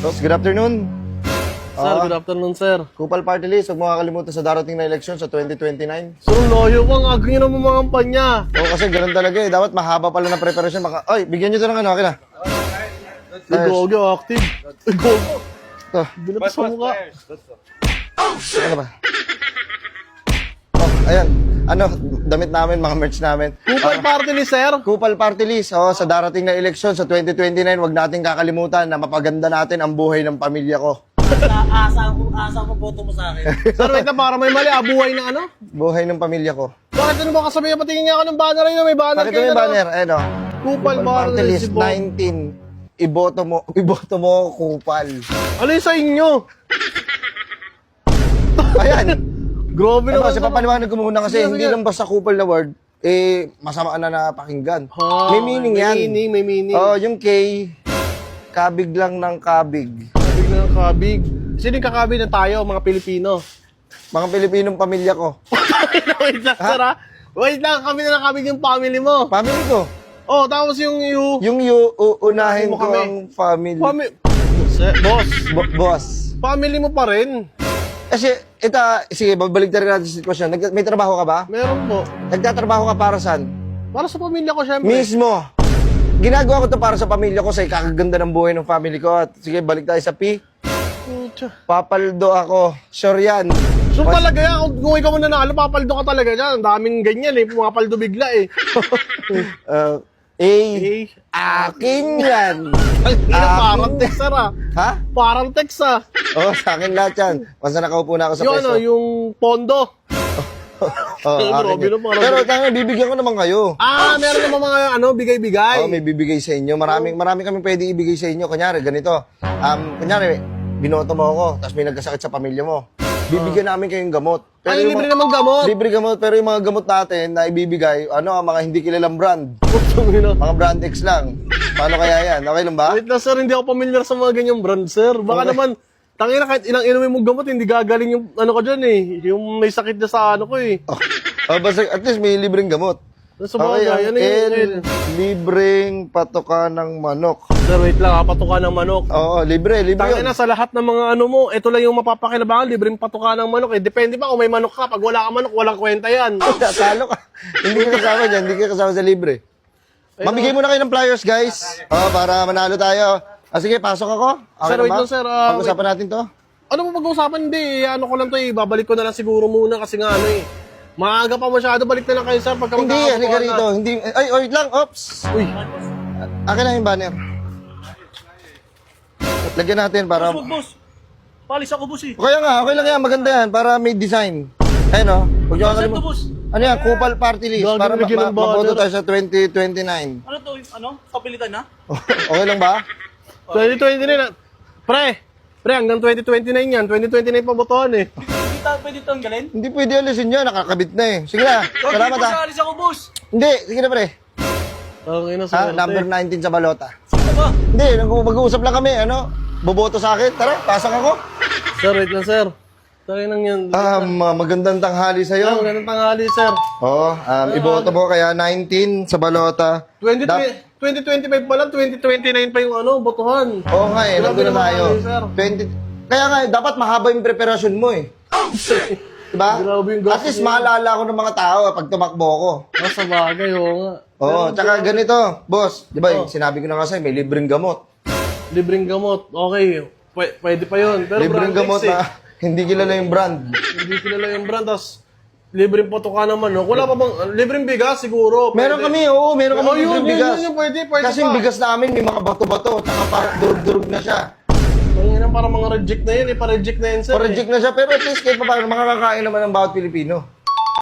Boss, good afternoon. Sir, good afternoon, sir. Kupal Party List, huwag mo kakalimutan sa darating na eleksyon sa 2029. Sir, loyo ko. Ang agay na mga kampanya. Oo, kasi ganun talaga eh. Dapat mahaba pala na preparation. Oy, bigyan nyo ito ng ano, okay na. Gogo, active. Gogo. Ito, Binatas sa mukha. ano ba? Oh, ayan. Ano, damit namin, mga merch namin. Kupal party ni sir. Kupal Party List, sa darating na eleksyon sa 2029, huwag natin kakalimutan na mapaganda natin ang buhay ng pamilya ko. Asa ko boto mo sa akin. Sir, wait na, para may mali. Buhay na ano? Buhay ng pamilya ko. Bakit ano ba kasabihin? Patingin nga ako ng banner yun. May banner Bakit may banner? Ayan o. Kupal Party party List list. 19. Iboto mo, Kupal. Ano yung sa inyo? Ayan. Grabe Ano, naman. kasi papaliwanag ko muna kasi Sige, hindi sige. lang basta kupal na word, masama na napakinggan. Ha, May meaning yan. May meaning. Oh, yung K, kabig lang ng kabig. Kabig na ng kabig. Sino yung kakabig na tayo, mga Pilipino? Mga Pilipinong pamilya ko. Wait lang, sir, ha? Wait lang, kami na nakabig yung family mo. Family ko. Oh, tapos yung you. Yung uunahin Mo ko kami. ang family. Boss, Boss. family mo pa rin. Kasi, sige, babalik rin natin sa sitwasyon. May trabaho ka ba? Meron po. Nagtatrabaho ka para saan? Para sa pamilya ko, syempre. Mismo. Ginagawa ko to para sa pamilya ko sa ikakaganda ng buhay ng family ko. At sige, balik tayo sa P. Pucha. Papaldo ako. Sure yan. So talaga yan, kung ikaw man nanalo, papaldo ka talaga dyan. Ang daming ganyan eh, pumapaldo bigla eh. A. Akin yan. Ang ina, parang text, sir, ah. Ha? Parang text, ah. Oo, sa akin lahat yan. Basta nakaupo na ako sa Yung pwesto. ano, yung pondo. Oo, akin Grabe yan. na, parang- Pero tanga, bibigyan ko naman kayo. Ah, meron naman mga ano, bigay-bigay. Oo, may bibigay sa inyo. Marami kami pwede ibigay sa inyo. Kunyari, ganito. Kunyari, binoto mo ako, tapos may nagkasakit sa pamilya mo. Bibigyan namin kayong gamot. Ay, yung libre mga- naman gamot. Libre gamot, pero yung mga gamot natin na ibibigay, mga hindi kilalang brand. Putang ina. Mga brand X lang. Paano kaya yan? Okay lang ba? Wait lang, sir, hindi ako familiar sa mga ganyang brand, sir. Baka Okay. naman, tangina, kahit ilang inumin mong gamot, hindi gagaling yung ano ko dyan eh. Yung may sakit na sa ano ko eh. Basta at least may libreng gamot. Sa mga ang ano L, yun? libreng patoka ng manok. Sir, wait lang, patuka ng manok. Oo, libre yun. Tangina, sa lahat ng mga ano mo, ito lang yung mapapakinabangan, libreng patuka ng manok eh. Depende pa kung may manok ka. Pag wala ka manok, walang kwenta yan. Talo ka. Hindi ka kasama dyan, hindi ka kasama sa libre. Mamigay muna kayo ng flyers, guys. Para manalo tayo. Sige, pasok ako. Okay Sir, na wait ba? lang, sir. Pag-usapan natin to. Ano mo pag-uusapan? Hindi, ano ko lang to eh. Babalik ko na lang siguro muna kasi nga ano eh. Maaga pa masyado, balik na lang kayo sir pagka Hindi, halika magkakatuwa rito. na. Hindi, wait lang. Oops. Uy, Akin na yung banner. Lagyan natin para... Boss. Palis ako, boss eh. Kaya nga, okay lang yan. Maganda yan para may design. Ayun o. Huwag nyo Saan to, kakalimutan. boss? Ano yan? Kupal Party List. Gagawin Para lagyan ng banner. maboto tayo sa 2029. Ano to? Ano? Kapilitan na? Okay lang ba? 2029 na. Pre, hanggang 2029 yan. 2029 pa botohan eh. Pwede tanggalin? Hindi pwede alisin yan. Nakakabit na eh. Sige na. Salamat Boss, ha. alis ako, boss. Hindi. Sige na pre. Okay na Ha? sir. Number 19 sa balota. Sino ba? Hindi. Mag-uusap lang kami. Boboto sa akin. Tara, pasok ako. Sir, wait lang sir. Tayo nang yan. Magandang tanghali sa'yo. Ganun tanghali sir. Oo. Iboto mo kaya 19 sa balota. 2025 pa lang, 2029 pa yung ano, botohan. Oo nga eh. Grabe Nandun na naman tayo. kayo, sir. 20... Kaya nga, dapat mahaba yung preparasyon mo eh. Diba? Grabe yung At least maalala ko ng mga tao pag tumakbo ko. Nasa bagay, oo nga. Oo, tsaka ganito, boss. Di ba, sinabi ko na kasi, may libreng gamot. Libreng gamot, okay. Pwede pa yun. Pero Libreng brand gamot X, eh. na hindi kilala yung brand. Hindi kilala yung brand, tas libreng patuka naman, no? Wala pa bang, libreng bigas siguro. Meron pwede. kami, oo, meron kami yun, libreng bigas. Yun, pwede Kasi pa. yung bigas namin, may mga bato-bato, tsaka parang durug-durug na siya. Ang ina, parang mga reject na yun, pa-reject na yun, sir. O-reject na siya, pero at least kahit pa paano, makakakain naman ng bawat Pilipino.